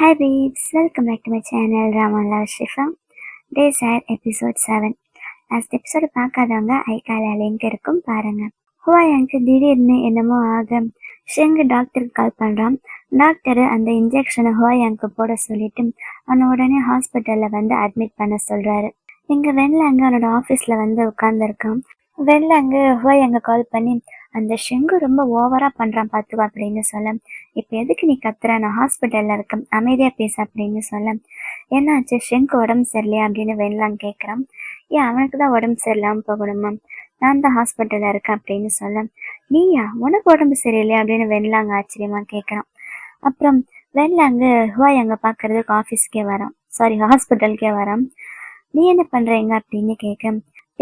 Hi babes, welcome back to my channel Rama Love Shifa. Day sad episode 7. Last episode பார்க்காதவங்க ஐகால link இருக்கும் பாருங்க. ஹுவாயாங்க்கு திடீர்னு என்னமோ ஆக ஷெங்கு டாக்டருக்கு கால் பண்றான். டாக்டர் அந்த இன்ஜெக்ஷனை ஹுவாயாங்க்கு போட சொல்லிட்டு அவனை உடனே ஹாஸ்பிட்டல்ல வந்து அட்மிட் பண்ண சொல்றாரு. இங்க வெண்லாங்க அவனோட ஆஃபீஸ்ல வந்து உட்கார்ந்துருக்கான். வெண்லாங்க ஹுவாயாங்க கால் பண்ணி அந்த ஷெங்கு ரொம்ப ஓவரா பண்றான் பாத்துவா அப்படின்னு சொல்ல, இப்ப எதுக்கு நீ கத்துற, நான் ஹாஸ்பிட்டல்ல இருக்கேன், அமைதியா பேச அப்படின்னு சொல்ல, என்னாச்சு ஷெங்கு உடம்பு சரியில்லையா அப்படின்னு வெண்லாங் கேட்கறான். ஏன் அவனுக்கு தான் உடம்பு சரியில்லாம போகணுமா, நான் தான் ஹாஸ்பிட்டல்ல இருக்கேன் அப்படின்னு சொல்ல, நீயா உனக்கு உடம்பு சரியில்லையா அப்படின்னு வெண்லாங்க ஆச்சரியமா கேட்கறான். அப்புறம் வெண்லாங்க ஹுவாயாங்க பாக்குறதுக்கு ஆஃபீஸ்க்கே வரான், சாரி ஹாஸ்பிட்டலுக்கே வரான். நீ என்ன பண்றீங்க அப்படின்னு கேட்க,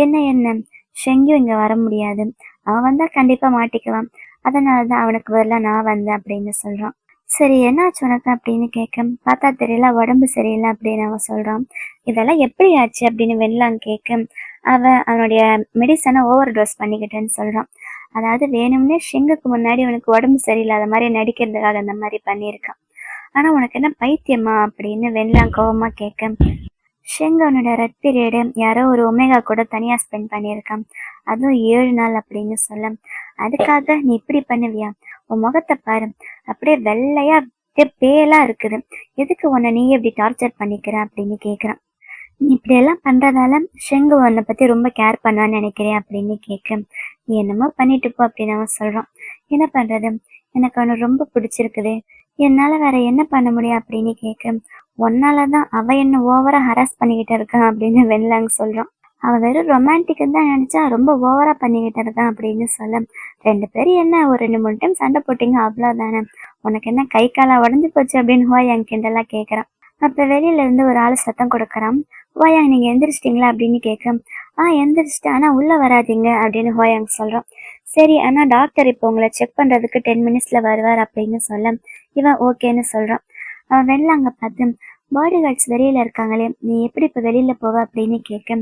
என்ன ஷெங்கு இங்க வர முடியாது, அவன் வந்தா கண்டிப்பா மாட்டிக்குவான், அதனாலதான் அவனுக்கு பதிலாக நான் வந்தேன் அப்படின்னு சொல்றான். சரி என்னாச்சு உனக்கு அப்படின்னு கேட்க, பார்த்தா தெரியல உடம்பு சரியில்லை அப்படின்னு அவன் சொல்றான். இதெல்லாம் எப்படி ஆச்சு அப்படின்னு வெண்லாங் கேட்க, அவனுடைய மெடிசனை ஓவர் டோஸ் பண்ணிக்கிட்டேன்னு சொல்றான். அதாவது வேணும்னே ஷெங்குக்கு முன்னாடி உனக்கு உடம்பு சரியில்லாத மாதிரி நடிக்கிறதுக்காக அந்த மாதிரி பண்ணியிருக்கான். ஆனா உனக்கு என்ன பைத்தியமா அப்படின்னு வெண்லாங் கோவமா கேட்க, ஷெங் அவனோட ரெட் பீரியடு யாரோ ஒரு ஒமேகா கூட தனியா ஸ்பெண்ட் பண்ணியிருக்கான், அதுவும் 7 நாள் அப்படின்னு சொல்ல, அதுக்காக நீ இப்படி பண்ணுவியா, உன் முகத்தை பாரு அப்படியே வெள்ளையா அப்படியே பேலா இருக்குது, எதுக்கு உன்னை நீ எப்படி டார்ச்சர் பண்ணிக்கிற அப்படின்னு கேட்குறான். நீ இப்படி எல்லாம் பண்றதால ஷெங்கு உன்னை பத்தி ரொம்ப கேர் பண்ணுவான்னு நினைக்கிறேன் அப்படின்னு கேட்க, நீ என்னமோ பண்ணிட்டு போ அப்படின்னு அவன் சொல்றான். என்ன பண்றது, எனக்கு அவனை ரொம்ப பிடிச்சிருக்குது, என்னால வேற என்ன பண்ண முடியும் அப்படின்னு கேட்க, ஒன்னாலதான் அவ என்ன ஓவரா ஹராஸ் பண்ணிக்கிட்டு இருக்கான் அப்படின்னு வெண்லாங் சொல்றான். அவன் வெறும் ரொமான்டிக் தான் நினைச்சா ரொம்ப ஓவரா பண்ணிக்கிட்டு இருக்கான் அப்படின்னு சொல்ல, 2 பேரும் என்ன ஒரு 2-3 டைம் சண்டை போட்டீங்க அவ்வளவுதானே, உனக்கு என்ன கை காலா உடஞ்சு போச்சு அப்படின்னு ஹுவாயாங் கிண்டலா கேட்கறான். அப்ப வெளியில இருந்து ஒரு ஆள் சத்தம் கொடுக்கறான். ஹுவாயாங் நீங்க எந்திரிச்சிட்டீங்களா அப்படின்னு கேட்க, எந்திரிச்சிட்டேன், ஆனா உள்ள வராதீங்க அப்படின்னு ஹுவாயாங் சொல்றான். சரி ஆனா டாக்டர் இப்போ உங்களை செக் பண்றதுக்கு 10 மினிட்ஸ்ல வருவார் அப்படின்னு சொல்ல, இவன் ஓகேன்னு சொல்றான். அவன் வெண்லாங்க பார்த்து, பாடி கார்ட்ஸ் வெளியில இருக்காங்களே, நீ எப்படி இப்ப வெளியில போவ அப்படின்னு கேட்க,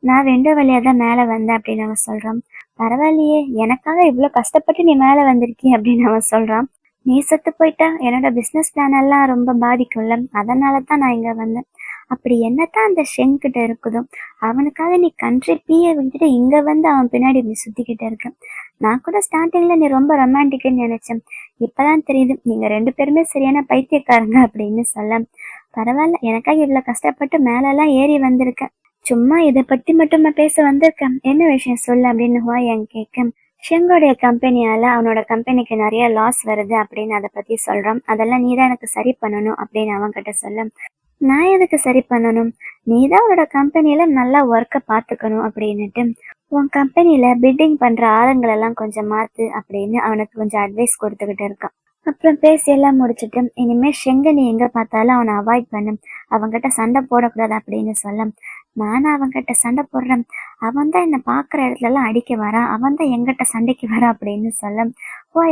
நான் விண்டோ வழியா தான் மேல வந்தேன் அப்படின்னு அவன் சொல்றான். பரவாயில்லையே, எனக்காக இவ்வளவு கஷ்டப்பட்டு நீ மேல வந்திருக்கீ அப்படின்னு அவன் சொல்றான். நீ செத்து போயிட்டா என்னோட பிசினஸ் பிளான் எல்லாம் ரொம்ப பாதிக்கும்ல, அதனாலதான் நான் இங்க வந்தேன். அப்படி என்னத்தான் அந்த ஷெங் கிட்ட இருக்குதோ, அவனுக்காக நீ கண்ட்ரி பீய விட்டுட்டு இங்க வந்து அவன் பின்னாடி இப்படி சுத்திக்கிட்டு இருக்க. நான் கூட ஸ்டார்டிங்ல நீ ரொம்ப ரொமான்டிக்னு நினைச்சேன், இப்பதான் தெரியுது நீங்க 2 பேருமே சரியான பைத்தியக்காரங்க அப்படின்னு சொல்ல, பரவாயில்ல, எனக்காக இவ்வளவு கஷ்டப்பட்டு மேல எல்லாம் ஏறி வந்திருக்கேன், சும்மா இதை பத்தி மட்டும் பேச வந்திருக்கேன், என்ன விஷயம் சொல்லு அப்படின்னு ஹுவாயாங் கேட்க, ஷெங்கோடைய கம்பெனியால அவனோட கம்பெனிக்கு நிறைய லாஸ் வருது அப்படின்னு அதை பத்தி சொல்றான். அதெல்லாம் நீதான் எனக்கு சரி பண்ணணும் அப்படின்னு அவன் கிட்ட சொல்ல, நான் எதுக்கு சரி பண்ணணும், நீதான் உன்னோட கம்பெனியில நல்லா ஒர்க்கை பார்த்துக்கணும் அப்படின்னுட்டு உன் கம்பெனியில பிட்டிங் பண்ற ஆளுங்களை எல்லாம் கொஞ்சம் மாத்து அப்படின்னு அவனுக்கு கொஞ்சம் அட்வைஸ் கொடுத்துக்கிட்டு இருக்கான். அப்புறம் பேசி எல்லாம் முடிச்சுட்டு, இனிமே ஷெங்க நீ எங்க பார்த்தாலும் அவனை அவாய்ட் பண்ணு, அவன்கிட்ட சண்டை போடக்கூடாது அப்படின்னு சொல்ல, நானும் அவன்கிட்ட சண்டை போடுறேன், அவன் தான் என்னை பாக்குற இடத்துல எல்லாம் அடிக்க வரான், அவன் தான் எங்கிட்ட சண்டைக்கு வரான் அப்படின்னு சொல்ல,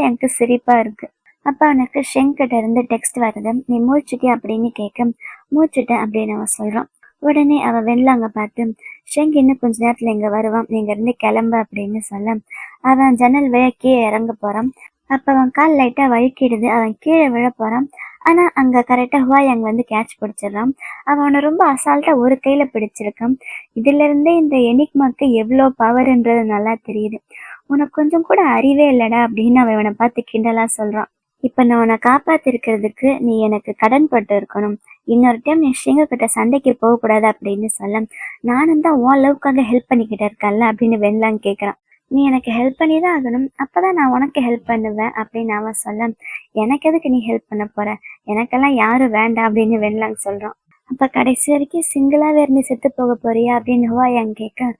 எனக்கு சிரிப்பா இருக்கு. அப்ப அவனுக்கு ஷெங் கிட்ட இருந்து டெக்ஸ்ட் வருது, நீ மூழ்ச்சிட்டியா அப்படின்னு கேட்க, மூச்சுட்டேன் அப்படின்னு அவன் சொல்றான். உடனே அவன் வெண்லாங்க பார்த்து, ஷெங் இன்னும் கொஞ்ச நேரத்துல இங்க வருவான், நீங்க இருந்து கிளம்பு அப்படின்னு சொல்ல, அவன் ஜன்னல் வழியா கீழே இறங்க போறான். அப்ப அவன் கால் லைட்டா வழுக்கிடுது, அவன் கீழே விழ போறான். ஆனா அங்க கரெக்டா ஹுவாயாங் வந்து கேட்ச் பிடிச்சிடறான். அவனை ரொம்ப அசால்ட்டா ஒரு கையில பிடிச்சிருக்கான். இதுல இருந்தே இந்த எனிக்மாக்கு எவ்வளோ பவர்ன்றது நல்லா தெரியுது. உனக்கு கொஞ்சம் கூட அறிவே இல்லடா அப்படின்னு அவன் இவனை பார்த்து கிண்டலா சொல்றான். இப்ப நான் உன்னை காப்பாத்திருக்கிறதுக்கு நீ எனக்கு கடன் பட்டு இருக்கணும், இன்னொரு டைம் நீ ஷெங்க கிட்ட சண்டைக்கு போக கூடாது அப்படின்னு சொல்ல, நானும் தான் உன் லவ்க்காக ஹெல்ப் பண்ணிக்கிட்டு இருக்கேன்ல அப்படின்னு வெண்லாங் கேட்கறான். நீ எனக்கு ஹெல்ப் பண்ணி தான் ஆகணும், அப்பதான் நான் உனக்கு ஹெல்ப் பண்ணுவேன் அப்படின்னு அவன் சொல்ல, எனக்கு எதுக்கு நீ ஹெல்ப் பண்ண போற, எனக்கெல்லாம் யாரும் வேண்டாம் அப்படின்னு வெண்லாங் சொல்றான். அப்ப கடைசி வரைக்கும் சிங்கிளாவே இருந்து செத்து போக போறியா அப்படின்னு ஹுவாயாங் கேட்க,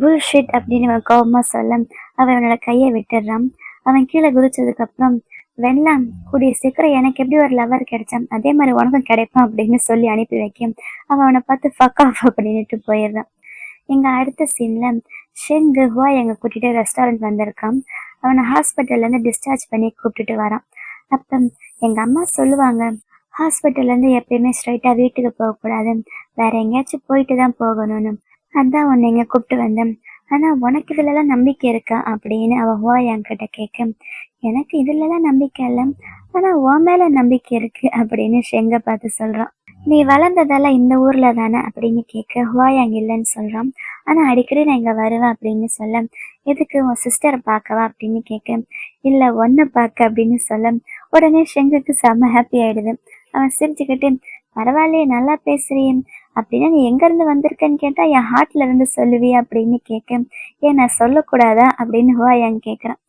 புல்ஷிட் அப்படின்னு அவன் கோபமா சொல்ல, அவனோட கையை விட்டுடுறான். அவன் கீழே குதிச்சதுக்கு அப்புறம், வெண்லாம் கூடிய சீக்கிரம் எனக்கு எப்படி ஒரு லவர் கிடைச்சான் அதே மாதிரி உனக்கும் கிடைப்பான் அப்படின்னு சொல்லி அனுப்பி வைக்க, அவனை பார்த்து ஃபக் ஆஃப் அப்படின்னுட்டு போயிடுறான். எங்க அடுத்த சீன்ல ஷெங்கு ஹுவாயாங்க கூட்டிட்டு ரெஸ்டாரண்ட் வந்திருக்கான். அவனை ஹாஸ்பிட்டல்ல இருந்து டிஸ்சார்ஜ் பண்ணி கூப்பிட்டுட்டு வரான். அப்ப எங்க அம்மா சொல்லுவாங்க, ஹாஸ்பிட்டல்ல இருந்து எப்பயுமே ஸ்ட்ரைட்டா வீட்டுக்கு போகக்கூடாது, வேற எங்கேயாச்சும் போயிட்டு தான் போகணும்னு, அதான் உன்னை இங்க கூப்பிட்டு வந்தேன், ஆனா உனக்கு இதுல எல்லாம் நம்பிக்கை இருக்கா அப்படின்னு அவ ஹுவாயாங் கிட்ட கேட்க, எனக்கு இதுல எல்லாம் நம்பிக்கை இல்லை, ஆனா உன் மேல நம்பிக்கை இருக்கு அப்படின்னு ஷெங்க பார்த்து சொல்றான். நீ வளர்ந்ததெல்லாம் இந்த ஊர்ல தானே அப்படின்னு கேட்க ஹுவாயாங் இல்லைன்னு சொல்றான். ஆனா அடிக்கடி நான் இங்க வருவேன் அப்படின்னு சொல்ல, எதுக்கு உன் சிஸ்டரை பார்க்கவா அப்படின்னு கேட்க, இல்ல ஒன்ன பார்க்க அப்படின்னு சொல்ல உடனே ஷெங்குக்கு செம்ம ஹாப்பி ஆயிடுது. அவன் சிரிச்சுக்கிட்டு, பரவாயில்லையே நல்லா பேசுறியே, அப்படின்னா நீ எங்க இருந்து வந்திருக்கன்னு கேட்டா என் ஹார்ட்ல இருந்து சொல்லுவியா அப்படின்னு கேட்க, ஏன் நான் சொல்லக்கூடாதா அப்படின்னு ஹுவாயாங் கேட்கறான்.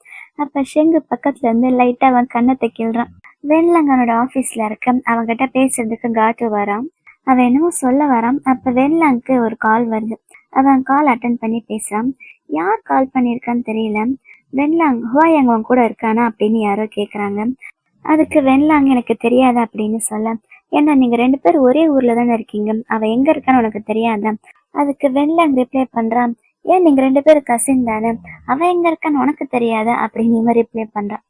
அப்ப ஷெங்கு பக்கத்துல இருந்து லைட்டா அவன் கண்ணத்தை கிள்றான். வெண்லாங்கனோட ஆபீஸ்ல இருக்க அவன்கிட்ட பேசுறதுக்கு காட்டு வரான். அவன் என்னமோ சொல்ல வரான். அப்ப வெண்லாங்க்கு ஒரு கால் வருது. அவன் கால் அட்டன் பண்ணி பேசுறான். யார் கால் பண்ணியிருக்கான்னு தெரியல. வெண்லாங் ஹுவாயாங் அவன் கூட இருக்கானா அப்படின்னு யாரோ கேக்குறாங்க. அதுக்கு வெண்லாங் எனக்கு தெரியாதா அப்படின்னு சொல்ல, ஏன்னா நீங்க 2 பேரும் ஒரே ஊர்ல தானே இருக்கீங்க, அவ எங்க இருக்கான்னு உனக்கு தெரியாதா? அதுக்கு வெண்லாங் ரிப்ளை பண்றான், ஏன் நீங்க 2 பேரும் கசின் தானே, அவ எங்க இருக்கான்னு உனக்கு தெரியாதா அப்படின்னு இவன் ரிப்ளை பண்றான்.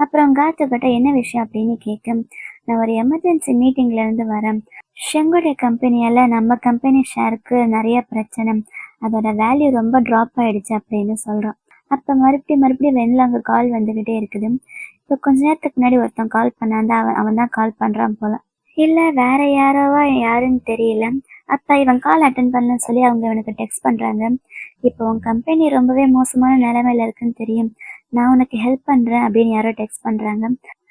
அப்புறம் காத்து கிட்ட என்ன விஷயம் அப்படின்னு கேட்க, நான் ஒரு எமர்ஜென்சி மீட்டிங்ல இருந்து வரேன். ஷெங்குடைய கம்பெனியால நம்ம கம்பெனி ஷேருக்கு நிறைய பிரச்சனை, அதோட வேல்யூ ரொம்ப ட்ராப் ஆயிடுச்சு அப்படின்னு சொல்றான். அப்ப மறுபடியும் வெண்லாங்க கால் வந்துகிட்டே இருக்குது. இப்போ கொஞ்ச நேரத்துக்கு முன்னாடி ஒருத்தன் கால் பண்ணான், அவன் தான் கால் பண்றான் போல, இல்ல வேற யாரோவா யாருன்னு தெரியல. அப்ப இவன் கால் அட்டன் பண்ணலன்னு சொல்லி அவங்க இவனுக்கு டெக்ஸ்ட் பண்றாங்க. இப்போ உன் கம்பெனி ரொம்பவே மோசமான நிலைமையில இருக்குன்னு தெரியும், நான் உனக்கு ஹெல்ப் பண்றேன் அப்படின்னு யாரோ டெக்ஸ்ட் பண்றாங்க.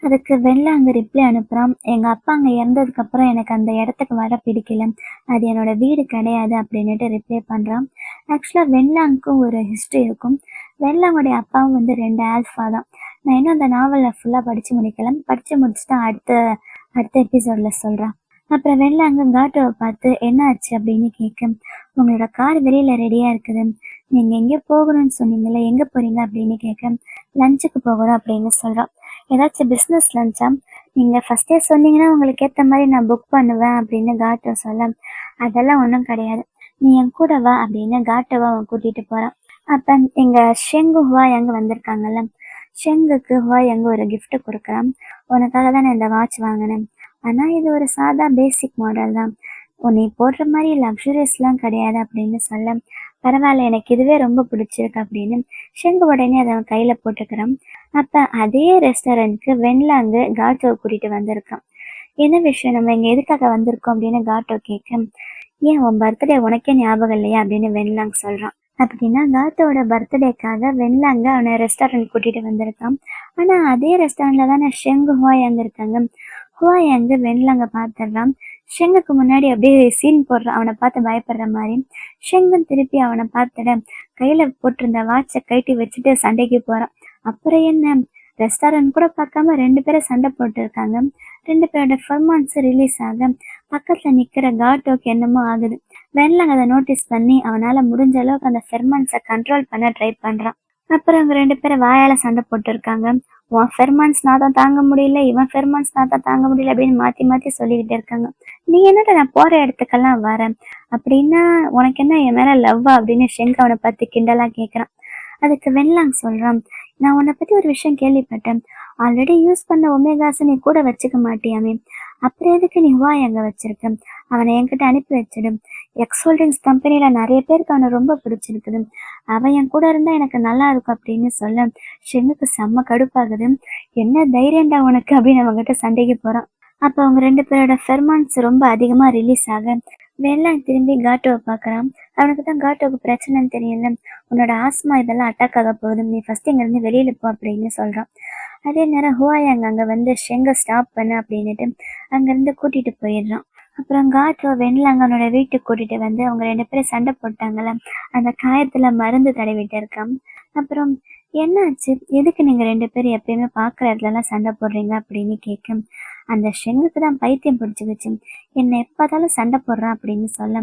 அதுக்கு வெண்லாங்க ரிப்ளை அனுப்புறான், எங்க அப்பா அங்க இறந்ததுக்கு அப்புறம் எனக்கு அந்த இடத்துக்கு வர பிடிக்கல, அது என்னோட வீடு கிடையாது அப்படின்னுட்டு ரிப்ளை பண்றான். ஆக்சுவலா வெண்லாங்க்கும் ஒரு ஹிஸ்டரி இருக்கும். வெண்லாங்குடைய அப்பாவும் வந்து 2 ஆல்ஃபா தான். நான் இன்னும் அந்த நாவலை ஃபுல்லா படிச்சு முடிக்கலாம், படிச்சு முடிச்சுட்டு அடுத்த எபிசோட்ல சொல்றேன். அப்புறம் வெண்லாங்க காட்டோவை பார்த்து என்ன ஆச்சு அப்படின்னு கேட்க, உங்களோட கார் வெளியில ரெடியா இருக்குது, நீங்க எங்க போகணும்னு சொன்னீங்கல்ல, எங்க போறீங்க அப்படின்னு கேட்க, லஞ்சுக்கு போகிறோம் அப்படின்னு சொல்றான். ஏதாச்சும் பிஸ்னஸ் லஞ்சா, நீங்க ஃபர்ஸ்டே சொன்னீங்கன்னா உங்களுக்கு ஏத்த மாதிரி நான் புக் பண்ணுவேன் அப்படின்னு காட்டோ சொல்ல, அதெல்லாம் ஒன்றும் கிடையாது, நீ என் கூட வா அப்படின்னு காட்டோவை அவன் கூட்டிட்டு போறான். அப்ப எங்க ஷெங்கு ஹுவாயாங் வந்திருக்காங்கல்ல, ஷெங்குக்கு ஹுவாயாங் ஒரு gift கொடுக்குறான். உனக்காக தான் நான் இந்த வாட்ச் வாங்கினேன், ஆனா இது ஒரு சாதா பேசிக் மாடல் தான், உன்னை போடுற மாதிரி லக்ஸுரியஸ்லாம் கிடையாது அப்படின்னு சொல்ல, பரவாயில்ல எனக்கு இதுவே ரொம்ப பிடிச்சிருக்கு அப்படின்னு ஷெங்கு உடனே அதை அவன் கையில போட்டுக்கிறான். அப்ப அதே ரெஸ்டாரண்ட்க்கு வெண்லாங்கு காட்டோவை கூட்டிட்டு வந்திருக்கான். என்ன விஷயம், நம்ம இங்க எதுக்காக வந்திருக்கோம் அப்படின்னு காட்டோ கேட்க, ஏன் உன் பர்த்டே உனக்கே ஞாபகம் இல்லையா அப்படின்னு வெண்லாங் சொல்றான். அப்படின்னா காட்டோட பர்த்டேக்காக வெண்லாங்க அவனை ரெஸ்டாரண்ட் கூட்டிட்டு வந்திருக்கான். ஆனா அதே ரெஸ்டாரண்ட்ல தானே ஷெங்கு ஹுவாயாங் இருக்காங்க. ஹுவாயாங் வெண்லாங்க பாத்துடுறான். ஷெங்குக்கு முன்னாடி அப்படியே சீன் போடுறான், அவனை பார்த்து பயப்படுற மாதிரி. ஷெங்கன் திருப்பி அவனை பார்த்துட கையில போட்டிருந்த வாட்சை கட்டி வச்சுட்டு சண்டைக்கு போறான். அப்புறம் என்ன, ரெஸ்டாரண்ட் கூட பார்க்காம 2 பேரும் சண்டை போட்டு இருக்காங்க. 2 பேரோட ஃபெர்மான்ஸ் ரிலீஸ் ஆக பக்கத்துல நிக்கிற காட்டோக்கு என்னமோ ஆகுது. வெண்லாங் அதை நோட்டீஸ் பண்ணி அவனால முடிஞ்ச அளவுக்கு அந்த ஃபெர்மான்ஸை கண்ட்ரோல் பண்ண ட்ரை பண்றான். அப்புறம் அவங்க 2 பேரும் வாயால சண்டை போட்டு இருக்காங்க. உன் ஃபெர்மான்ஸ் நாத்தம் தாங்க முடியல, இவன் ஃபெர்மான்ஸ் நாத்தம் தாங்க முடியல அப்படின்னு மாத்தி மாத்தி சொல்லிக்கிட்டு இருக்காங்க. நீ என்னடா நான் போற இடத்துக்கெல்லாம் வரேன், அப்படின்னா உனக்கு என்ன என் மேல லவ்வா அப்படின்னு ஷெங்கு அவனை பார்த்து கிண்டலா கேட்கறான். அதுக்கு வெண்லாங் சொல்றான், நான் உன்னை பத்தி ஒரு விஷயம் கேள்விப்பட்டேன், ஆல்ரெடி யூஸ் பண்ண ஒமேகாஸை நீ கூட வச்சுக்க மாட்டியாமே, அப்புறம் எதுக்கு நீ ஹுவாயாங்க வச்சிருக்க, அவனை என்கிட்ட அனுப்பி வச்சிடும், எக்ஸ் ஹோல்டிங்ஸ் கம்பெனில நிறைய பேருக்கு அவனை ரொம்ப பிடிச்சிருக்குது, அவன் என் கூட இருந்தா எனக்கு நல்லா இருக்கும் அப்படின்னு சொல்ல ஷெங்குக்கு செம்ம கடுப்பாகுது. என்ன தைரியம்டா உனக்கு அப்படின்னு அவங்ககிட்ட சண்டைக்கு போறான். அப்ப அவங்க 2 பேரோட ஃபெர்மான்ஸ் ரொம்ப அதிகமா ரிலீஸ் ஆக வெண்லாங் திரும்பி காட்டோவை பாக்குறான். அவனுக்கு தான் காட்டோவுக்கு பிரச்சனைன்னு தெரியல, உன்னோட ஆஸ்மா இதெல்லாம் அட்டாக் ஆக போகுது, நீ ஃபர்ஸ்ட் இங்க இருந்து வெளியில போ அப்படின்னு சொல்றான். அதே நேரம் ஹுவாயாங் அங்க வந்து ஷெங்கை ஸ்டாப் பண்ணு அப்படின்னுட்டு அங்கிருந்து கூட்டிட்டு போயிடுறான். அப்புறம் காட்டோ வெண்லாங் அவனோட வீட்டுக்கு கூட்டிட்டு வந்து அவங்க 2 பேரும் சண்டை போட்டாங்கல்ல, அந்த காயத்துல மருந்து தடவிட்டு இருக்கான். அப்புறம் என்னாச்சு, எதுக்கு நீங்க 2 பேரும் எப்பயுமே பாக்குற இடத்துலலாம் சண்டை போடுறீங்க அப்படின்னு கேட்கும். அந்த ஷெங்குக்கு தான் பைத்தியம் பிடிச்சிக்கிச்சு, என்னை எப்போதாலும் சண்டை போடுறான் அப்படின்னு சொல்ல.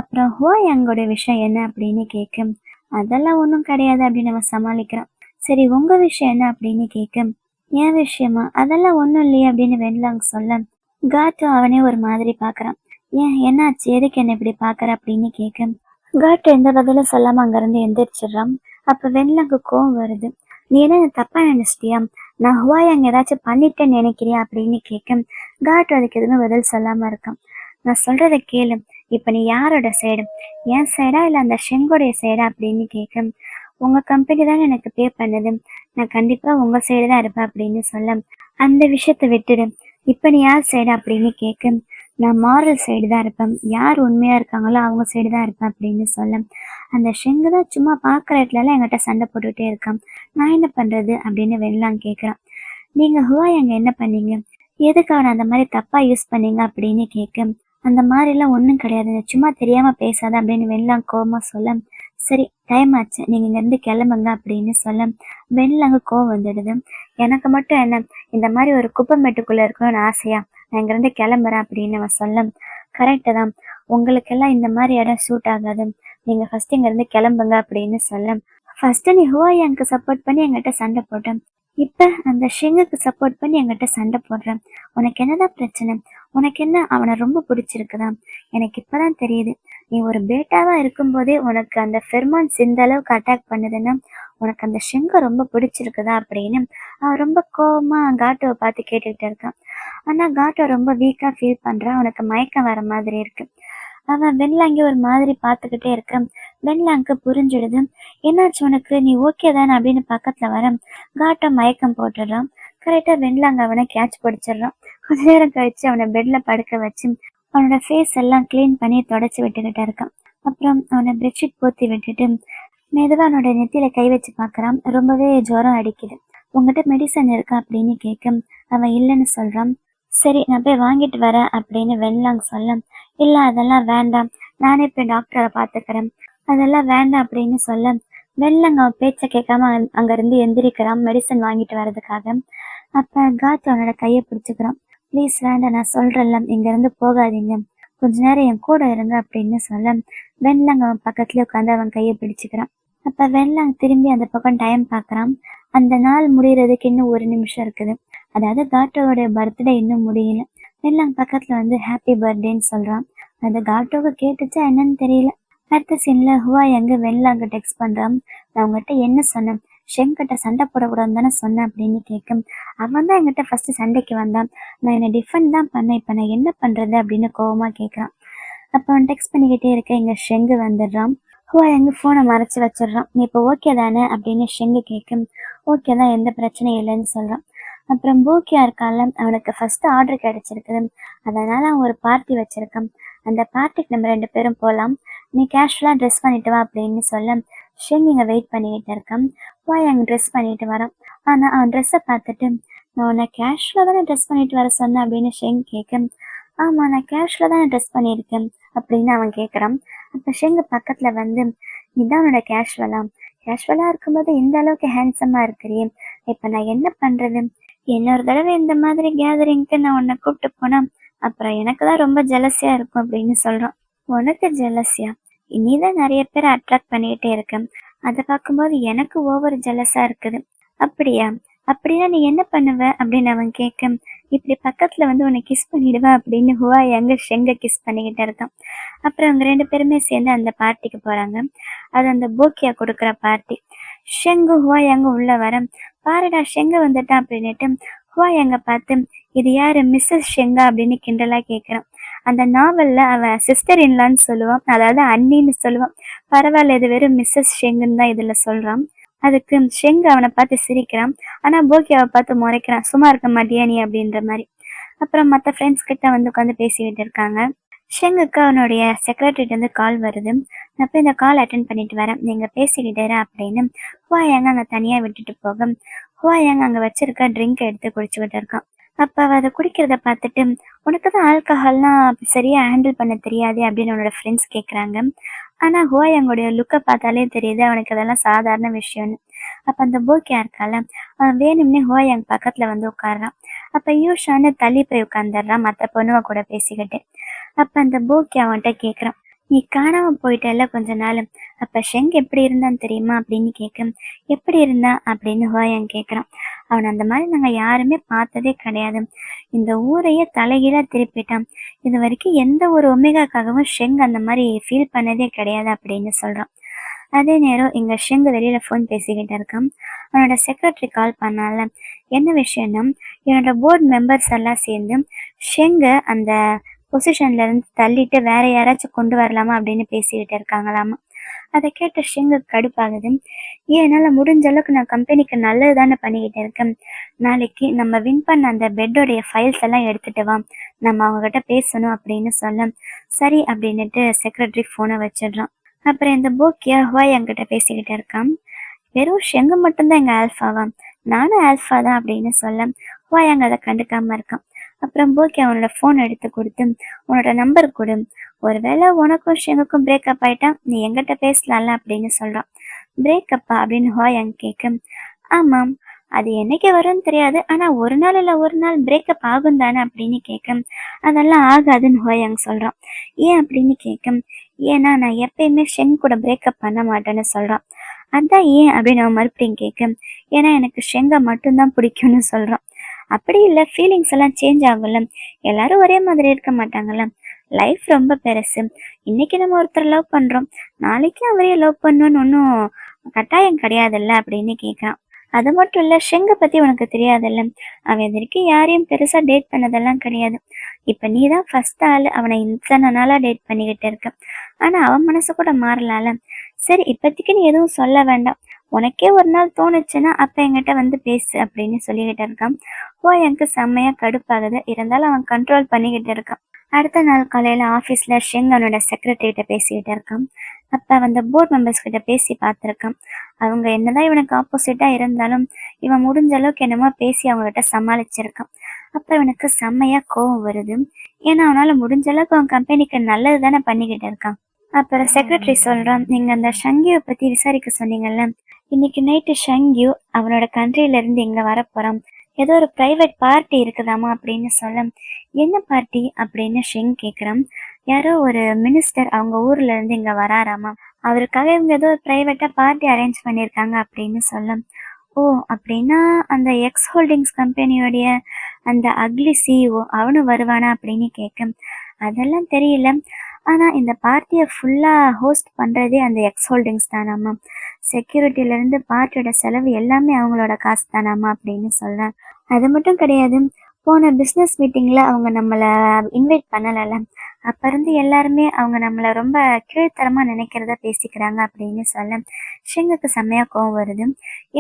அப்புறம் ஹுவாயாங்கோட விஷயம் என்ன அப்படின்னு கேட்கும். அதெல்லாம் ஒன்றும் கிடையாது அப்படின்னு அவன் சமாளிக்கிறான். சரி உங்க விஷயம் என்ன அப்படின்னு கேட்கும். என் விஷயமா, அதெல்லாம் ஒன்றும் இல்லையே அப்படின்னு வெண்லாங் சொல்ல காட்டோ அவனே ஒரு மாதிரி பாக்குறான். ஏன் என்னாச்சு, எதுக்கு என்ன இப்படி பாக்குற அப்படின்னு கேட்கும். காட்டோ எந்த பதிலும் சொல்லாம அங்கிருந்து எந்திரிச்சிடுறான். அப்ப வெண்லாங்கு கோவம் வருது, நீ என்ன தப்பா நினைச்சிட்டியா, நான் ஹுவாயாங் ஏதாச்சும் பண்ணிட்டேன்னு நினைக்கிறியா அப்படின்னு கேட்கும். காட்டோ அதுக்கு எதுவும் பதில் சொல்லாம இருக்கான். நான் சொல்றதை கேளு, இப்ப நீ யாரோட சைடு, என் சைடா இல்ல அந்த ஷெங்கோடைய சைடா அப்படின்னு கேட்கும். உங்க கம்பெனி தானே எனக்கு பே பண்ணுது, நான் கண்டிப்பா உங்க சைடு தான் இருப்பேன் அப்படின்னு சொல்ல. அந்த விஷயத்த விட்டுடு. இப்ப நீ யார் சைடு அப்படின்னு கேட்க, நான் மாரல் சைடு தான் இருப்பேன். யார் உண்மையா இருக்காங்களோ அவங்க சைடு தான் இருப்பேன் அப்படின்னு சொல்ல, அந்த ஷெங்கு தான் சும்மா பார்க்குற இடத்துலலாம் என்கிட்ட சண்டை போட்டுக்கிட்டே இருக்கான். நான் என்ன பண்றது அப்படின்னு வெண்லாம் கேட்குறான். நீங்க ஹுவாய் அங்க என்ன பண்ணீங்க? எதுக்கு அவனை அந்த மாதிரி தப்பா யூஸ் பண்ணீங்க அப்படின்னு கேட்க, அந்த மாதிரிலாம் ஒன்றும் கிடையாதுங்க, சும்மா தெரியாம பேசாத அப்படின்னு வெண்லாம் கோவமா சொல்ல, சரி டைம் ஆச்சு நீங்க இங்கேருந்து கிளம்புங்க அப்படின்னு சொல்ல, வெண்லாங்க கோவம் வந்துடுது. எனக்கு மட்டும் என்ன இந்த மாதிரி ஒரு குப்பைமேட்டுக்குள்ள இருக்கணும்னு ஆசையா? நான் இங்கேருந்து கிளம்புறேன் அப்படின்னு அவன் சொல்ல, கரெக்டு தான், உங்களுக்கெல்லாம் இந்த மாதிரி இடம் சூட் ஆகாது, நீங்க ஃபர்ஸ்ட் இங்கேருந்து கிளம்புங்க அப்படின்னு சொல்ல, ஃபர்ஸ்ட் நீ ஹுவாயாங்க்கு சப்போர்ட் பண்ணி என்கிட்ட சண்டை போட்டேன், இப்ப அந்த ஷிங்குக்கு சப்போர்ட் பண்ணி என்கிட்ட சண்டை போடுறேன். உனக்கு என்னதான் பிரச்சனை? உனக்கு என்ன அவனை ரொம்ப பிடிச்சிருக்குதா? எனக்கு இப்பதான் தெரியுது, நீ ஒரு பேட்டாவா இருக்கும்போதே உனக்கு அந்த ஃபெர்மான்ஸ் இந்த அளவுக்கு அட்டாக் பண்ணுதுன்னா உனக்கு அந்த ஷிங்கை ரொம்ப பிடிச்சிருக்குதா அப்படின்னு அவன் ரொம்ப கோவமா காட்டோவை பார்த்து கேட்டுக்கிட்டு இருக்கான். ஆனா காட்டோ ரொம்ப வீக்கா ஃபீல் பண்றான். அவனுக்கு மயக்கம் வர மாதிரி இருக்கு. அவன் வெண்லாங்கி ஒரு மாதிரி பார்த்துக்கிட்டே இருக்க, வெண்லாங்க்கு புரிஞ்சிடுது. என்னாச்சு உனக்கு, நீ ஓகே தானே அப்படின்னு பக்கத்துல வர, காட்டை மயக்கம் போட்டுடுறான். கரெக்டா வெண்லாங்க அவனை கேட்ச் பிடிச்சிடுறான். கொஞ்ச நேரம் கழிச்சு அவனை பெட்ல படுக்க வச்சு அவனோட ஃபேஸ் எல்லாம் கிளீன் பண்ணி தொடச்சி விட்டுக்கிட்டு இருக்கான். அப்புறம் அவனை பெட்ஷீட் போத்தி விட்டுட்டு மெதுவா அவனோட நெத்தியில கை வச்சு பார்க்கறான். ரொம்பவே ஜுரம் அடிக்குது. உங்ககிட்ட மெடிசன் இருக்கா அப்படின்னு கேட்க, அவன் இல்லைன்னு சொல்றான். சரி நான் போய் வாங்கிட்டு வரேன் அப்படின்னு வெண்லாங் சொல்ல, இல்ல அதெல்லாம் வேண்டாம், நானே போய் டாக்டரை பார்த்துக்கிறேன், அதெல்லாம் வேண்டாம் அப்படின்னு சொல்ல, வெண்லாங் அவன் பேச்சை கேட்காம அங்கிருந்து எந்திரிக்கிறான் மெடிசன் வாங்கிட்டு வர்றதுக்காக. அப்ப காத்து அவனோட கையை பிடிச்சுக்கிறான். ப்ளீஸ் வேண்டாம், நான் சொல்றேன்ல, இங்க இருந்து போகாதீங்க, கொஞ்ச நேரம் என் கூட இருங்க அப்படின்னு சொல்ல, வெண்லாங் அவன் பக்கத்துல உட்காந்து அவன் கையை பிடிச்சுக்கிறான். அப்ப வெண்லாங் திரும்பி அந்த பக்கம் டைம் பார்க்கறான். அந்த நாள் முடியறதுக்கு இன்னும் 1 நிமிஷம் இருக்குது. அதாவது காட்டோவோட பர்த்டே இன்னும் முடியல. வெண்லாங் பக்கத்துல வந்து ஹாப்பி பர்த்டேன்னு சொல்றான். அது காட்டோவை கேட்டுச்சா என்னன்னு தெரியல. அடுத்த சீன்ல ஹுவாயாங் வெண்லாங்க டெக்ஸ்ட் பண்றான். நான் உங்ககிட்ட என்ன சொன்னேன், ஷெங் கிட்ட சண்டை போடக்கூடாதுன்னு தானே சொன்னேன் அப்படின்னு கேட்கும். அவன் தான் என்கிட்ட ஃபர்ஸ்ட் சண்டைக்கு வந்தான், நான் என்னை டிஃபெண்ட் தான் பண்ணேன், இப்ப நான் என்ன பண்றது அப்படின்னு கோவமா கேட்கறான். அப்ப அவன் டெக்ஸ்ட் பண்ணிக்கிட்டே இருக்க இங்க ஷெங்கு வந்துடுறான். ஹுவாயாங் போனை மறைச்சு வச்சிடுறான். நீ இப்போ ஓகே தானே அப்படின்னு ஷெங்கு கேட்கும். ஓகே தான், எந்த பிரச்சனையும் இல்லைன்னு சொல்றான். அப்புறம் பூக்கியா இருக்கான்ல, அவனுக்கு ஃபர்ஸ்ட் ஆர்டர் கிடைச்சிருக்குது, அதனால அவன் ஒரு பார்ட்டி வச்சிருக்கான், அந்த பார்ட்டிக்கு நம்ம 2 பேரும் போகலாம், நீ கேஷுவலா ட்ரெஸ் பண்ணிட்டு வா அப்படின்னு சொல்ல, ஷெங் இங்க வெயிட் பண்ணிக்கிட்டு இருக்கான். ஹுவாயாங் ட்ரெஸ் பண்ணிட்டு வரான். ஆனா அவன் ட்ரெஸ்ஸை பார்த்துட்டு, நான் உன்னை கேஷுவலா தானே ட்ரெஸ் பண்ணிட்டு வர சொன்னேன் அப்படின்னு ஷெங் கேட்க, ஆமா நான் கேஷுவலா தானே ட்ரெஸ் பண்ணியிருக்கேன் அப்படின்னு அவன் கேட்கறான். அப்ப ஷெங் பக்கத்துல வந்து, இதான் உன்னோட கேஷுவலா, கேஷுவலா இருக்கும்போது இந்த அளவுக்கு ஹேண்ட்ஸமா இருக்கிறியே, இப்ப நான் என்ன பண்றது, இன்னொரு தடவை இந்த மாதிரி கேதரிங்க்கு நான் உன்னை கூப்பிட்டு போனா அப்புறம் எனக்கு தான் ரொம்ப ஜெலசியா இருக்கும் அப்படின்னு சொல்றான். உனக்கு ஜெலசியா? நீதான் நிறைய பேரை அட்ராக்ட் பண்ணிக்கிட்டே இருக்க, அதை பார்க்கும்போது எனக்கு ஓவர் ஜெலஸா இருக்குது. அப்படியா? அப்படின்னா நீ என்ன பண்ணுவ அப்படின்னு அவன் கேட்க, இப்படி பக்கத்துல வந்து உன்னை கிஸ் பண்ணிடுவேன் அப்படின்னு ஹுவாயாங் ஷெங்க கிஸ் பண்ணிக்கிட்டு இருக்கான். அப்புறம் அவங்க 2 பேருமே சேர்ந்து அந்த பார்ட்டிக்கு போறாங்க. அது அந்த போக்கியா கொடுக்குற பார்ட்டி. ஷெங்கு ஹுவாயாங்க உள்ள வர, பாருடா ஷெங்க வந்துட்டான் அப்படின்னுட்டு ஹுவாயாங்க பார்த்து, இது யாரு, மிஸ்ஸஸ் ஷெங்கா அப்படின்னு கிண்டலா கேட்கிறான். அந்த நாவல்ல அவன் சிஸ்டர் இன்லான்னு சொல்லுவான், அதாவது அண்ணின்னு சொல்லுவான். பரவாயில்ல, இது வெறும் மிஸ்ஸஸ் ஷெங்குன்னு தான் இதுல சொல்றான். அதுக்கு ஷெங் அவனை பார்த்து சிரிக்கிறான். ஆனா போக்கியாவை பார்த்து முறைக்கிறான், சும்மா இருக்க மாட்டியா நீ அப்படின்ற மாதிரி. அப்புறம் மற்ற ஃப்ரெண்ட்ஸ் கிட்ட வந்து உட்காந்து பேசிக்கிட்டு இருக்காங்க. ஷெங்குக்கு அவனுடைய செக்ரட்டரிட்டு வந்து கால் வருது. நான் போய் இந்த கால் அட்டென்ட் பண்ணிட்டு வரேன், நீங்க பேசிக்கிட்டே அப்படின்னு ஹுவாயாங்க அங்க தனியா விட்டுட்டு போக, ஹுவாயாங்க அங்க வச்சிருக்க ட்ரிங்க் எடுத்து குடிச்சுக்கிட்டு இருக்கான். அப்ப அவ அதை குடிக்கிறத பார்த்துட்டு, உனக்கு தான் ஆல்கஹால்லாம் சரியா ஹேண்டில் பண்ண தெரியாது அப்படின்னு அவனோட ஃப்ரெண்ட்ஸ் கேட்குறாங்க. ஆனா ஹுவாயாங்கோடைய லுக்கை பார்த்தாலே தெரியுது அவனுக்கு அதெல்லாம் சாதாரண விஷயம்னு. அப்ப அந்த போக்கியா இருக்கால, அவன் வேணும்னே ஹுவாயாங் பக்கத்துல வந்து உட்காடுறான். அப்ப யூஷான்னு தள்ளி போய் உட்காந்துடுறான் மற்ற பொண்ணுவ கூட பேசிக்கிட்டு. அப்ப அந்த போக்கியா அவன்கிட்ட கேட்குறான், நீ காணாம போயிட்டல கொஞ்ச நாள், அப்ப ஷெங் எப்படி இருந்தான்னு தெரியுமா அப்படின்னு கேட்க, எப்படி இருந்தா அப்படின்னு ஹுவாயாங் கேட்குறான். அவன் அந்த மாதிரி நாங்க யாருமே பார்த்ததே கிடையாது, இந்த ஊரையே தலைகீழா திருப்பிட்டான், இது வரைக்கும் எந்த ஒரு ஒமேகாக்காகவும் ஷெங் அந்த மாதிரி ஃபீல் பண்ணதே கிடையாது அப்படின்னு சொல்றான். அதே நேரம் இங்க ஷெங் வெளியில ஃபோன் பேசிக்கிட்டு இருக்கான். அவனோட செக்ரட்டரி கால் பண்ணால, என்ன விஷயம்னா என்னோட போர்டு மெம்பர்ஸ் எல்லாம் சேர்ந்து ஷெங்க அந்த பொசிஷன்ல இருந்து தள்ளிட்டு வேற யாராச்சும் கொண்டு வரலாமா அப்படின்னு பேசிக்கிட்டு இருக்காங்களாமா. அதை கேட்ட ஷெங்கு கடுப்பாகுது. என்னால முடிஞ்ச அளவுக்கு நான் கம்பெனிக்கு நல்லது தானே பண்ணிக்கிட்டு இருக்கேன். நாளைக்கு நம்ம வின் பண்ண அந்த பெட்டோடைய ஃபைல்ஸ் எல்லாம் எடுத்துட்டு வா, நம்ம அவங்க கிட்ட பேசணும் அப்படின்னு சொல்ல, சரி அப்படின்னுட்டு செக்ரட்டரி ஃபோனை வச்சிடுறான். அப்புறம் இந்த போக்கியா ஹுவாய் என்கிட்ட பேசிக்கிட்டு இருக்கான். வெறும் ஷெங்கு மட்டும்தான் எங்க ஆல்ஃபாவா, நானும் ஆல்ஃபா தான் அப்படின்னு சொல்ல, ஹுவாய் அங்க அதை கண்டுக்காம இருக்கான். அப்புறம் போக்கி அவனோட ஃபோன் எடுத்து கொடுத்து, உன்னோட நம்பர் கொடு, ஒருவேளை உனக்கும் ஷெங்குக்கும் பிரேக்கப் ஆயிட்டா நீ எங்கிட்ட பேசலாம்ல அப்படின்னு சொல்றான். பிரேக்கப்பா அப்படின்னு ஹோயங் கேட்க, ஆமாம், அது என்னைக்கு வரும்னு தெரியாது, ஆனா ஒரு நாள் இல்ல ஒரு நாள் பிரேக்கப் ஆகும் தானே அப்படின்னு கேட்க, அதெல்லாம் ஆகாதுன்னு ஹோயங் சொல்றான். ஏன் அப்படின்னு கேட்க, ஏன்னா நான் எப்பயுமே ஷெங் கூட பிரேக்கப் பண்ண மாட்டேன்னு சொல்றான். அதான் ஏன் அப்படின்னு அவன் மறுபடியும் கேட்க, ஏன்னா எனக்கு ஷெங்கை மட்டும்தான் பிடிக்கும்னு சொல்றான். அப்படி இல்லை, ஃபீலிங்ஸ் எல்லாம் சேஞ்ச் ஆகும்ல, எல்லாரும் ஒரே மாதிரி இருக்க மாட்டாங்கல்ல, லைஃப் ரொம்ப பெருசு. இன்னைக்கு நம்ம ஒருத்தர் லவ் பண்றோம், நாளைக்கு அவரையே லவ் பண்ணணும்னு ஒன்றும் கட்டாயம் கிடையாதுல்ல அப்படின்னு கேட்குறான். அது மட்டும் இல்ல, ஷெங்கை பத்தி உனக்கு தெரியாதுல்ல, அவன் இது வரைக்கும் யாரையும் பெருசா டேட் பண்ணதெல்லாம் கிடையாது. இப்ப நீ தான் ஃபர்ஸ்ட் ஆள் அவனை இத்தனை நாளா டேட் பண்ணிக்கிட்டு இருக்க. ஆனா அவன் மனசு கூட மாறலால. சரி, இப்போதைக்கு நீ எதுவும் சொல்ல வேண்டாம், உனக்கே ஒரு நாள் தோணுச்சுன்னா அப்ப என்கிட்ட வந்து பேசு அப்படின்னு சொல்லிக்கிட்டு இருக்கான். எனக்கு செம்மையா கடுப்பாகுது, இருந்தாலும் அவன் கண்ட்ரோல் பண்ணிக்கிட்டு இருக்கான். அடுத்த நாள் காலையில ஆஃபீஸ்ல ஷெங் அவனோட செக்ரட்டரிகிட்ட பேசிக்கிட்டு இருக்கான். அப்ப அந்த போர்ட் மெம்பர்ஸ் கிட்ட பேசி பார்த்துருக்கான். அவங்க என்னதான் இவனுக்கு ஆப்போசிட்டா இருந்தாலும் இவன் முடிஞ்ச அளவுக்கு என்னமோ பேசி அவங்க கிட்ட சமாளிச்சிருக்கான். அப்ப இவனுக்கு செம்மையா கோவம் வருது. ஏன்னா அவனால முடிஞ்ச அளவுக்கு அவன் கம்பெனிக்கு நல்லது தானே பண்ணிக்கிட்டு இருக்கான். அப்புறம் செக்ரட்டரி சொல்றான், நீங்க அந்த ஷங்கியை பத்தி விசாரிக்க சொன்னீங்கல்ல, இன்னைக்கு நைட்டு ஷங்கியூ அவனோட கண்ட்ரில இருந்து இங்க வரப்போறான், ஏதோ ஒரு பிரைவேட் பார்ட்டி இருக்குதாமா அப்படின்னு சொல்ல, என்ன பார்ட்டி அப்படின்னு ஷெங் கேக்குறான். யாரோ ஒரு மினிஸ்டர் அவங்க ஊர்ல இருந்து இங்க வராராமா, அவருக்காக இவங்க ஏதோ ஒரு பிரைவேட்டா பார்ட்டி அரேஞ்ச் பண்ணிருக்காங்க அப்படின்னு சொல்ல, ஓ அப்படின்னா அந்த எக்ஸ் ஹோல்டிங்ஸ் கம்பெனியோடைய அந்த அக்லி சிஇஓ அவனும் வருவானா அப்படின்னு கேட்க, அதெல்லாம் தெரியல, ஆனா இந்த பார்ட்டியை ஃபுல்லா ஹோஸ்ட் பண்றதே அந்த எக்ஸ் ஹோல்டிங்ஸ் தானாமா, செக்யூரிட்டில இருந்து பார்ட்டியோட செலவு எல்லாமே அவங்களோட காசு தானாமா அப்படின்னு சொல்றேன். அது மட்டும் கிடையாது, போன பிஸ்னஸ் மீட்டிங்ல அவங்க நம்மளை இன்வைட் பண்ணலைல்ல, அப்ப இருந்து எல்லாருமே அவங்க நம்மளை ரொம்ப கீழ்த்தரமா நினைக்கிறத பேசிக்கிறாங்க அப்படின்னு சொல்ல ஷெங்குக்கு செம்மையா கோவம் வருது.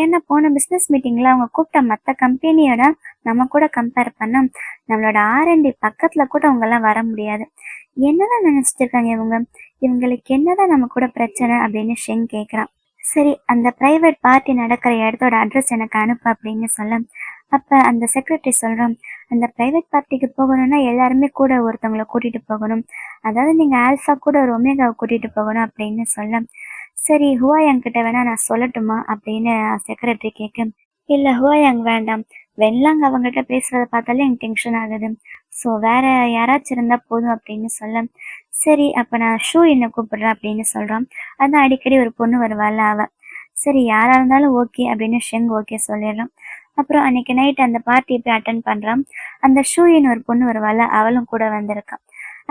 ஏன்னா போன பிஸ்னஸ் மீட்டிங்ல அவங்க கூப்பிட்ட மற்ற கம்பெனியோட நம்ம கூட கம்பேர் பண்ண நம்மளோட R&D பக்கத்துல கூட அவங்க எல்லாம் வர முடியாது. என்னதான் நினைச்சிட்டு இருக்காங்க இவங்க, இவங்களுக்கு என்னதான் நம்ம கூட பிரச்சனை அப்படின்னு ஷெங் கேக்குறான். சரி, அந்த பிரைவேட் பார்ட்டி நடக்கிற இடத்தோட அட்ரஸ் எனக்கு அனுப்பு அப்படின்னு சொல்ல, அப்ப அந்த செக்ரட்டரி சொல்றான், அந்த பிரைவேட் பார்ட்டிக்கு போகணும்னா எல்லாருமே கூட ஒருத்தவங்களை கூட்டிட்டு போகணும், அதாவது நீங்க ஆல்ஃபா கூட ஒரு ஒமேகாவை கூட்டிட்டு போகணும் அப்படின்னு சொல்ல, சரி ஹுவாயாங் கிட்ட வேணா நான் சொல்லட்டுமா அப்படின்னு செக்ரட்டரி கேட்க, இல்ல ஹுவாயாங் வேண்டாம், வென்லாங் அவங்ககிட்ட பேசுறத பார்த்தாலே எனக்கு டென்ஷன் ஆகுது, ஸோ வேற யாராச்சும் இருந்தா போதும் அப்படின்னு சொல்ல, சரி அப்ப நான் ஷூ என்ன கூப்பிடுறேன் அப்படின்னு சொல்றான். அதான் அடிக்கடி ஒரு பொண்ணு வருவாள் அவ. சரி யாரா இருந்தாலும் ஓகே அப்படின்னு ஷெங் ஓகே சொல்லிடுறான். அப்புறம் அன்னைக்கு நைட் அந்த பார்ட்டியை போய் அட்டன் பண்றான். அந்த ஷூயின் ஒரு பொண்ணு வருவாள், அவளும் கூட வந்திருக்கான்.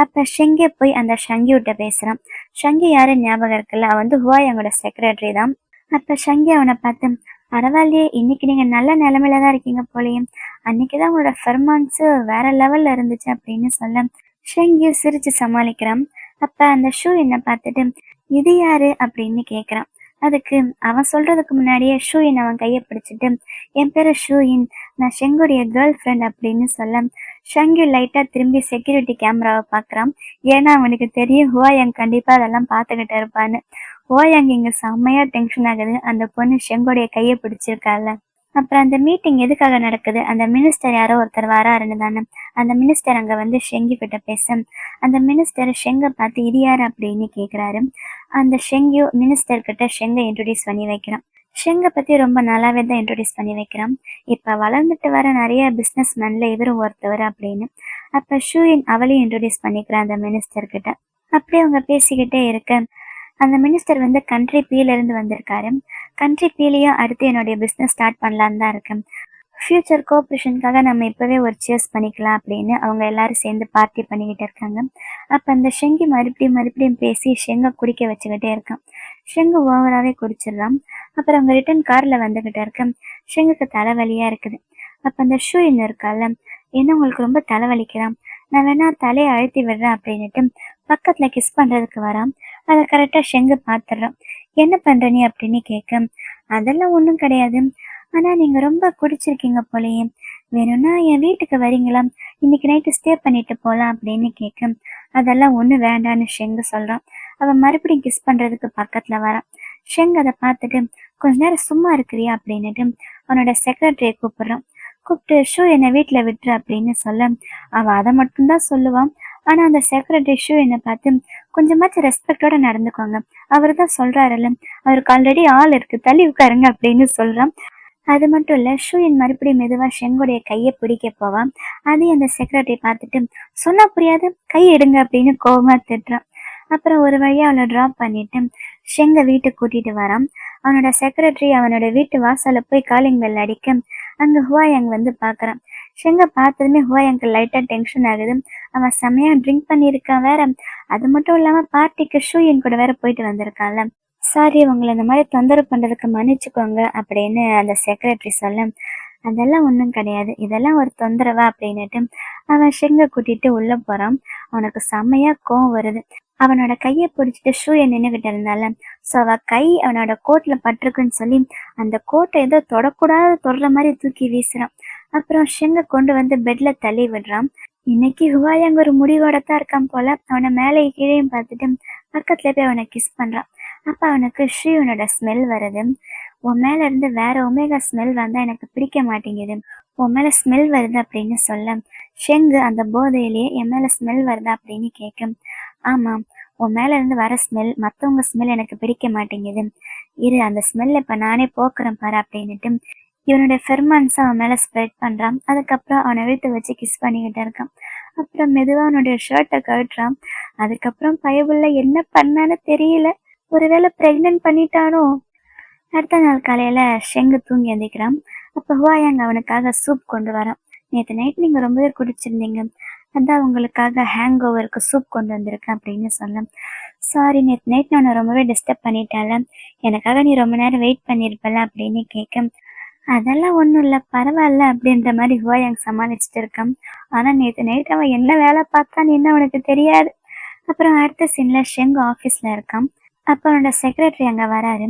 அப்ப ஷெங்கே போய் அந்த ஷங்கியூட்ட பேசுறான். ஷங்கி யாரு ஞாபகம் இருக்குல்ல, அவன் வந்து ஹுவாயங்கோட செக்ரட்டரி தான். அப்ப ஷங்கி அவனை பார்த்து, பரவாயில்லையே, இன்னைக்கு நீங்க நல்ல நிலைமையில தான் இருக்கீங்க போலயே, அன்னைக்குதான் உங்களோட பெர்ஃபார்மன்ஸ் வேற லெவல்ல இருந்துச்சு அப்படின்னு சொல்ல ஷெங்கி சிரிச்சு சமாளிக்கிறான். அப்ப அந்த ஷூ என்ன பார்த்துட்டு, இது யாரு அப்படின்னு கேக்குறான். அதுக்கு அவன் சொல்றதுக்கு முன்னாடியே ஷூயின் அவன் கையை பிடிச்சிட்டு, என் பேரு ஷூயின், நான் ஷெங்குடைய கேர்ள் ஃப்ரெண்ட் அப்படின்னு சொல்ல ஷங்கி லைட்டா திரும்பி செக்யூரிட்டி கேமராவை பாக்குறான். ஏன்னா அவனுக்கு தெரியும் ஹுவாயாங் கண்டிப்பா அதெல்லாம் பார்த்துக்கிட்டு இருப்பான்னு. ஹுவாயாங் இங்க செம்மையா டென்ஷன் ஆகுது, அந்த பொண்ணு ஷெங்குடைய கையை பிடிச்சிருக்கால. அப்புறம் அந்த மீட்டிங் எதுக்காக நடக்குது, அந்த மினிஸ்டர் யாரோ ஒருத்தர் வராருன்னு தானே. அந்த மினிஸ்டர் அங்க வந்து ஷெங்கி கிட்ட பேச, அந்த மினிஸ்டர் ஷெங்கை பார்த்து இது யாரு அப்படின்னு கேக்குறாரு. அந்த ஷெங்கியோ மினிஸ்டர் கிட்ட ஷெங்கை இன்ட்ரோடியூஸ் பண்ணி வைக்கிறான். ஷெங்கை பத்தி ரொம்ப நல்லாவே தான் இன்ட்ரோடியூஸ் பண்ணி வைக்கிறான். இப்ப வளர்ந்துட்டு வர நிறைய பிசினஸ் மேன்ல இவரும் ஒருத்தவர் அப்படின்னு. அப்ப ஷூயின் அவளையும் இன்ட்ரோடியூஸ் பண்ணிக்கிறான் அந்த மினிஸ்டர் கிட்ட. அப்படியே அவங்க பேசிக்கிட்டே இருக்க, அந்த மினிஸ்டர் வந்து கண்ட்ரி பீல இருந்து வந்திருக்காரு. கண்ட்ரி பீலையும் அடுத்து என்னுடைய பிஸ்னஸ் ஸ்டார்ட் பண்ணலான்னு தான் இருக்கேன், ஃபியூச்சர் கோஆப்ரேஷனுக்காக நம்ம இப்போவே ஒரு சேர்ஸ் பண்ணிக்கலாம் அப்படின்னு அவங்க எல்லாரும் சேர்ந்து பார்ட்டி பண்ணிக்கிட்டு இருக்காங்க. அப்போ அந்த ஷெங்கி மறுபடியும் பேசி ஷெங்கை குடிக்க வச்சுக்கிட்டே இருக்கான். ஷெங்கு ஓவராகவே குடிச்சிடலாம். அப்புறம் அவங்க ரிட்டன் காரில் வந்துக்கிட்டு இருக்க, ஷெங்குக்கு தலைவலியாக இருக்குது. அப்போ அந்த ஷூ இன்னும் இருக்கால, என்ன உங்களுக்கு ரொம்ப தலைவலிக்கிறான், நான் வேணா தலையை அழுத்தி விடுறேன் அப்படின்னுட்டு பக்கத்தில் கிஸ் பண்ணுறதுக்கு வரான். அதை கரெக்டாக ஷெங்கு பார்த்துடுறான். என்ன பண்ற நீ அப்படின்னு கேட்க, அதெல்லாம் ஒன்றும் கிடையாது. ஆனா நீங்க ரொம்ப குடிச்சிருக்கீங்க போலயே, வேணும்னா என் வீட்டுக்கு வரீங்களா, இன்னைக்கு நைட்டு ஸ்டே பண்ணிட்டு போலாம் அப்படின்னு கேட்க, அதெல்லாம் ஒன்றும் வேண்டான்னு ஷெங்கு சொல்றான். அவன் மறுபடியும் கிஸ் பண்றதுக்கு பக்கத்துல வரான். ஷெங் அதை பார்த்துட்டு, கொஞ்ச நேரம் சும்மா இருக்கிறியா அப்படின்னுட்டு அவனோட செக்ரட்டரியை கூப்பிடுறான். கூப்பிட்டு ஷூ என்னை வீட்டுல விட்டுரு அப்படின்னு சொல்ல, அவன் அதை மட்டும்தான் சொல்லுவான். ஆனா அந்த செக்ரட்டரி ஷூ என்னை பார்த்து, கொஞ்சமாச்சும் ரெஸ்பெக்டோட நடந்துக்கோங்க, அவரு தான் சொல்றாருல்ல, அவருக்கு ஆல்ரெடி ஆள் இருக்கு, தள்ளி உட்காருங்க அப்படின்னு சொல்றான். அது மட்டும் இல்ல, ஷூயின் மறுபடியும் மெதுவா ஷெங்குடைய கையை பிடிக்க போவான். அதையும் அந்த செக்ரட்டரி பார்த்துட்டு, சொன்னா புரியாது, கை எடுங்க அப்படின்னு கோவமா திட்டுறான். அப்புறம் ஒரு வழியா அவனை டிராப் பண்ணிட்டு ஷெங்க வீட்டுக்கு கூட்டிட்டு வரான். அவனோட செக்ரட்டரி அவனோட வீட்டு வாசல்ல போய் காலிங் பெல் அடிக்க, அங்க ஹுவாயங் வந்து பாக்குறான். ஷெங்க பார்த்ததுமே ஹுவாயங்க்கு லைட்டா டென்ஷன் ஆகுது. அவன் செமையா ட்ரிங்க் பண்ணியிருக்கான் வேற. அது மட்டும் இல்லாம பார்ட்டிக்கு ஷூயின் கூட வேற போயிட்டு வந்திருக்கான்ல. சாரி, உங்களை இந்த மாதிரி தொந்தரவு பண்றதுக்கு மன்னிச்சுக்கோங்க அப்படின்னு அந்த செக்ரட்டரி சொல்ல, அதெல்லாம் ஒன்றும் கிடையாது, இதெல்லாம் ஒரு தொந்தரவா அப்படின்னுட்டு அவன் ஷெங்க கூட்டிட்டு உள்ள போறான். அவனுக்கு செம்மையா கோவம் வருது. அவனோட கையை பிடிச்சிட்டு ஷூயை நின்றுகிட்டு இருந்தால, ஸோ அவ கை அவனோட கோட்ல பட்டிருக்குன்னு சொல்லி அந்த கோட்டை ஏதோ தொடக்கூடாது தொடுற மாதிரி தூக்கி வீசுறான். அப்புறம் ஷெங்க கொண்டு வந்து பெட்ல தள்ளி விடுறான். இன்னைக்கு ஹுவாயங்க ஒரு முடிவோட தான் இருக்கான் போல. அவனை மேலே கீழேயும் பார்த்துட்டு பக்கத்துல போய் அவனை கிஸ் பண்றான். அப்ப அவனுக்கு ஷூயோட ஸ்மெல் வருது. உன் மேல இருந்து வேற ஒமேகா ஸ்மெல் வந்தா எனக்கு பிடிக்க மாட்டேங்குது, உன் மேல ஸ்மெல் வருது அப்படின்னு சொல்ல, ஷெங்கு அந்த போதையிலேயே என் மேல ஸ்மெல் வருதா அப்படின்னு கேட்கும். ஆமா, உன் மேல இருந்து வர ஸ்மெல் மத்தவங்க ஸ்மெல் எனக்கு பிடிக்க மாட்டேங்குது, இரு அந்த ஸ்மெல் இப்ப நானே போக்குறேன் பாரு அப்படின்னுட்டு இவனுடைய ஃபெர்மான்ஸை அவன் மேல ஸ்ப்ரெட் பண்றான். அதுக்கப்புறம் அவனை இழுத்து வச்சு கிஸ் பண்ணிக்கிட்டு இருக்கான். அப்புறம் மெதுவா அவனுடைய ஷர்ட்டை கழட்டுறான். அதுக்கப்புறம் பயபுள்ள என்ன பண்ணான்னு தெரியல, ஒருவேளை பிரெக்னென்ட் பண்ணிட்டானோ. அடுத்த நாள் காலையில ஷெங்கு தூங்கி எந்திக்கிறான். அப்ப ஹுவாயாங் அவனுக்காக சூப் கொண்டு வரான். நேற்று நைட் நீங்க ரொம்பவே குடிச்சிருந்தீங்க, அதான் உங்களுக்காக ஹேங் ஓவருக்கு சூப் கொண்டு வந்திருக்கேன் அப்படின்னு சொல்ல, சாரி நேற்று நைட் நான் ரொம்பவே டிஸ்டர்ப் பண்ணிட்டேன்ல, எனக்காக நீ ரொம்ப நேரம் வெயிட் பண்ணியிருப்பல அப்படின்னு கேட்க, அதெல்லாம் ஒன்றும் இல்லை பரவாயில்ல அப்படின்ற மாதிரி ஹுவாயாங் சமாளிச்சுட்டு இருக்கான். ஆனால் நேற்று நைட் அவன் என்ன வேலை பார்த்தான்னு என்ன அவனுக்கு தெரியாது. அப்புறம் அடுத்த சீன்ல ஷெங் ஆஃபீஸில் இருக்கான். அப்போ அவனோட செக்ரட்டரி அங்கே வராரு.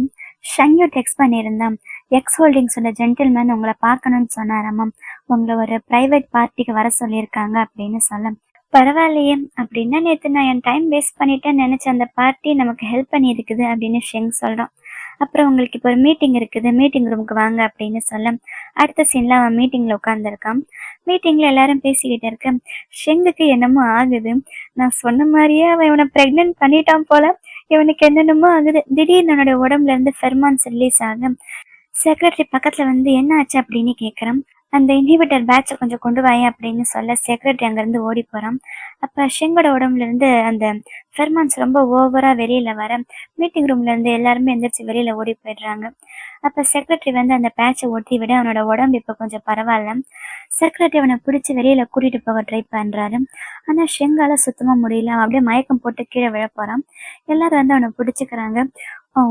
ஷெங்கு டெக்ஸ்ட் பண்ணியிருந்தான், எக்ஸ் ஹோல்டிங்ஸோட ஜென்டில்மேன் உங்களை பார்க்கணும்னு சொன்னாராமா, உங்களை ஒரு ப்ரைவேட் பார்ட்டிக்கு வர சொல்லியிருக்காங்க அப்படின்னு சொல்ல, பரவாயில்லையே, அப்படின்னா நேற்று நான் என் டைம் வேஸ்ட் பண்ணிட்டேன்னு நினச்ச அந்த பார்ட்டி நமக்கு ஹெல்ப் பண்ணி இருக்குது அப்படின்னு ஷெங் சொல்கிறான். அப்புறம் உங்களுக்கு இப்போ ஒரு மீட்டிங் இருக்குது, மீட்டிங் ரூமுக்கு வாங்க அப்படின்னு சொல்ல, அடுத்த சீன்ல அவன் மீட்டிங்ல உட்காந்துருக்கான். மீட்டிங்ல எல்லாரும் பேசிக்கிட்டு இருக்க, ஷெங்குக்கு என்னமோ ஆகுது. நான் சொன்ன மாதிரியே அவன் இவனை பிரெக்னென்ட் பண்ணிட்டான் போல. இவனுக்கு என்னென்னமோ ஆகுது. திடீர்னு அவனோட உடம்புல இருந்து ஃபெர்மான்ஸ் ரிலீஸ் ஆகும். செக்ரட்டரி பக்கத்துல வந்து என்ன ஆச்சு அப்படின்னு கேட்குறான். அந்த இன்ஹிபிட்டர் பேட்சை கொஞ்சம் கொண்டு வாயேன் அப்படின்னு சொல்ல செக்ரட்டரி அங்கேருந்து ஓடி போகிறான். அப்போ ஷெங்கோட உடம்புல இருந்து அந்த ஃபெர்மான்ஸ் ரொம்ப ஓவராக வெளியில் வர மீட்டிங் ரூம்ல இருந்து எல்லாருமே எந்திரிச்சு வெளியில் ஓடி போயிடுறாங்க. அப்போ செக்ரட்டரி வந்து அந்த பேட்சை ஒட்டி விட அவனோட உடம்பு இப்போ கொஞ்சம் பரவாயில்ல. செக்ரட்டரி அவனை பிடிச்சி வெளியில் கூட்டிகிட்டு போக ட்ரை பண்ணுறாரு. ஆனால் ஷெங்கால சுத்தமாக முடியல, அவன் அப்படியே மயக்கம் போட்டு கீழே விழ போகிறான். எல்லாரும் வந்து அவனை பிடிச்சிக்கிறாங்க.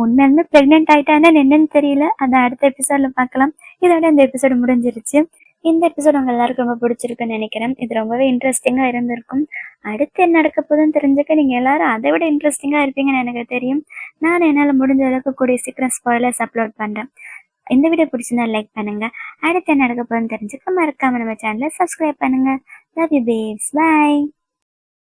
உண்மையாலுமே ப்ரெக்னென்ட் ஆயிட்டானே என்னன்னு தெரியல, அதை அடுத்த எபிசோட்ல பார்க்கலாம். இதோட இந்த எபிசோடு முடிஞ்சிருச்சு. இந்த எபிசோட் உங்க எல்லாருக்கும் ரொம்ப பிடிச்சிருக்குன்னு நினைக்கிறேன். இது ரொம்பவே இன்ட்ரெஸ்டிங்கா இருந்திருக்கும். அடுத்து என்ன நடக்க போகுதுன்னு தெரிஞ்சுக்க நீங்க எல்லாரும் அதை விட இன்ட்ரெஸ்டிங்கா இருப்பீங்கன்னு எனக்கு தெரியும். நான் என்னால் முடிஞ்ச அளவுக்கு கூடிய சீக்கிரம் ஸ்பாய்லர்ஸ் அப்லோட் பண்றேன். இந்த வீடியோ பிடிச்சிருந்தா லைக் பண்ணுங்க. அடுத்து என்ன நடக்க போகுதுன்னு தெரிஞ்சுக்க மறக்காம நம்ம சேனலை சப்ஸ்கிரைப் பண்ணுங்க. Love you babes, by.